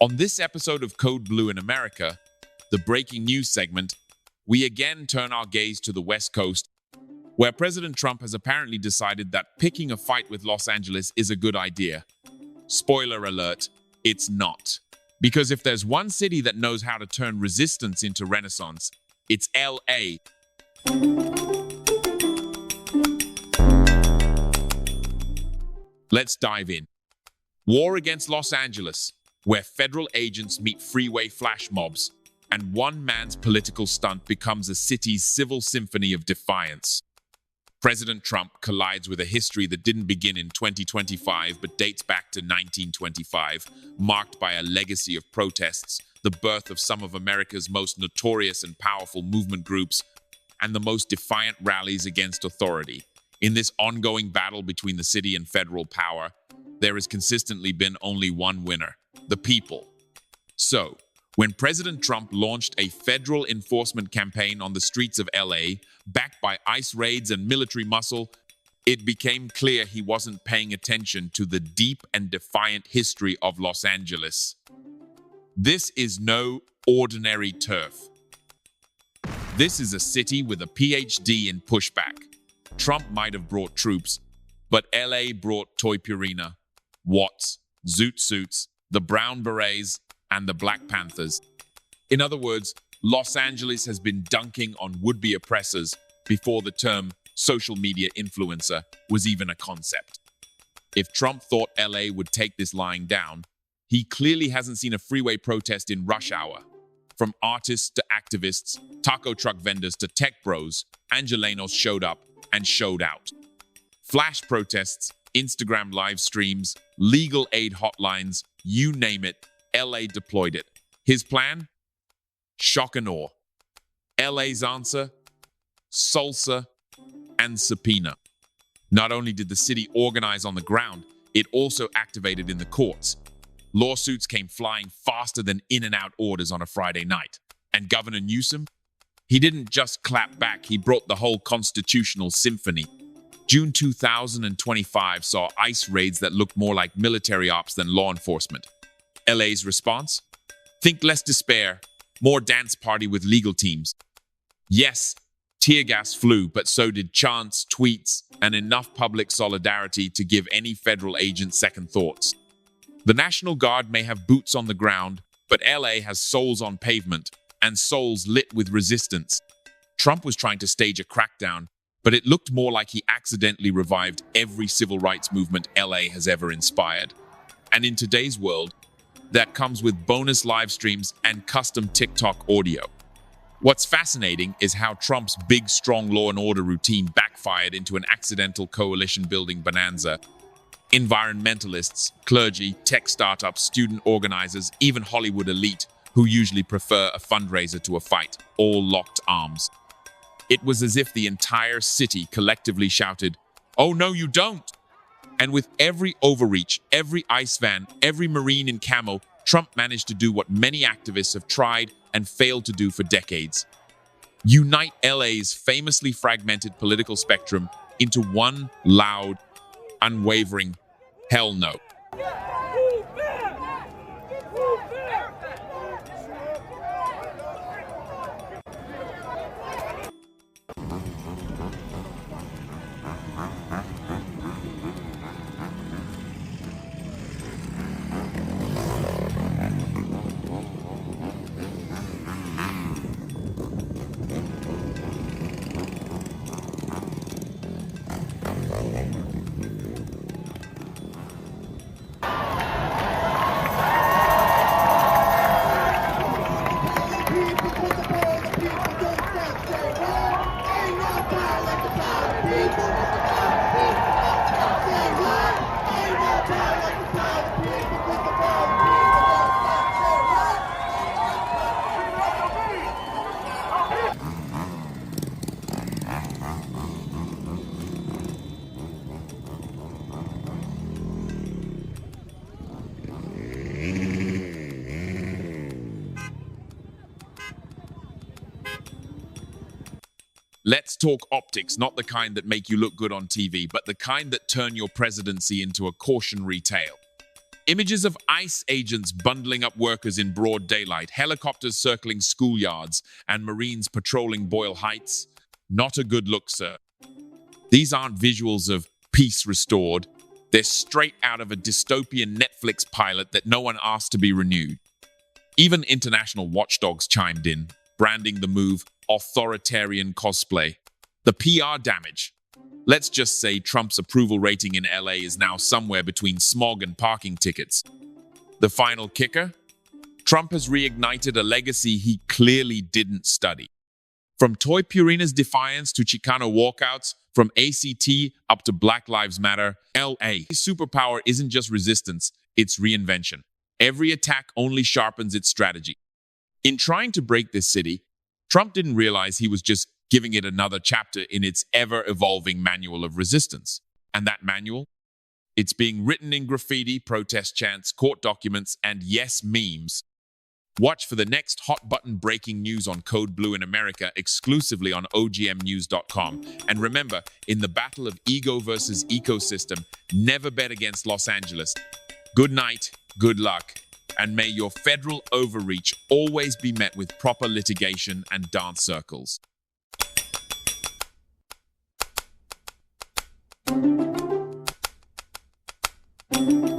On this episode of Code Blue in America, the breaking news segment, we again turn our gaze to the West Coast, where President Trump has apparently decided that picking a fight with Los Angeles is a good idea. Spoiler alert, it's not. Because if there's one city that knows how to turn resistance into renaissance, it's LA. Let's dive in. War against Los Angeles, where federal agents meet freeway flash mobs, and one man's political stunt becomes a city's civil symphony of defiance. President Trump collides with a history that didn't begin in 2025 but dates back to 1925, marked by a legacy of protests, the birth of some of America's most notorious and powerful movement groups, and the most defiant rallies against authority. In this ongoing battle between the city and federal power, there has consistently been only one winner: the people. So, when President Trump launched a federal enforcement campaign on the streets of LA, backed by ICE raids and military muscle, it became clear he wasn't paying attention to the deep and defiant history of Los Angeles. This is no ordinary turf. This is a city with a PhD in pushback. Trump might have brought troops, but LA brought Toy Purina, Watts, Zoot Suits, the Brown Berets, and the Black Panthers. In other words, Los Angeles has been dunking on would-be oppressors before the term social media influencer was even a concept. If Trump thought LA would take this lying down, he clearly hasn't seen a freeway protest in rush hour. From artists to activists, taco truck vendors to tech bros, Angelenos showed up and showed out. Flash protests, Instagram live streams, legal aid hotlines, you name it, LA deployed it. His plan? Shock and awe. LA's answer? Salsa and subpoena. Not only did the city organize on the ground, it also activated in the courts. Lawsuits came flying faster than in-and-out orders on a Friday night. And Governor Newsom? He didn't just clap back, he brought the whole constitutional symphony. June 2025 saw ICE raids that looked more like military ops than law enforcement. LA's response? Think less despair, more dance party with legal teams. Yes, tear gas flew, but so did chants, tweets, and enough public solidarity to give any federal agent second thoughts. The National Guard may have boots on the ground, but LA has souls on pavement, and souls lit with resistance. Trump was trying to stage a crackdown, but it looked more like he accidentally revived every civil rights movement LA has ever inspired. And in today's world, that comes with bonus live streams and custom TikTok audio. What's fascinating is how Trump's big, strong law and order routine backfired into an accidental coalition-building bonanza. Environmentalists, clergy, tech startups, student organizers, even Hollywood elite, who usually prefer a fundraiser to a fight, all locked arms. It was as if the entire city collectively shouted, "Oh no, you don't!" And with every overreach, every ICE van, every Marine in camo, Trump managed to do what many activists have tried and failed to do for decades: unite LA's famously fragmented political spectrum into one loud, unwavering hell no. Let's talk optics, not the kind that make you look good on TV, but the kind that turn your presidency into a cautionary tale. Images of ICE agents bundling up workers in broad daylight, helicopters circling schoolyards, and Marines patrolling Boyle Heights. Not a good look, sir. These aren't visuals of peace restored. They're straight out of a dystopian Netflix pilot that no one asked to be renewed. Even international watchdogs chimed in, branding the move authoritarian cosplay. The PR damage. Let's just say Trump's approval rating in LA is now somewhere between smog and parking tickets. The final kicker? Trump has reignited a legacy he clearly didn't study. From Toy Purina's defiance to Chicano walkouts, from ACT up to Black Lives Matter, LA's superpower isn't just resistance, it's reinvention. Every attack only sharpens its strategy. In trying to break this city, Trump didn't realize he was just giving it another chapter in its ever-evolving manual of resistance. And that manual? It's being written in graffiti, protest chants, court documents, and yes, memes. Watch for the next hot-button breaking news on Code Blue in America exclusively on ogmnews.com. And remember, in the battle of ego versus ecosystem, never bet against Los Angeles. Good night, good luck, and may your federal overreach always be met with proper litigation and dance circles. Thank you.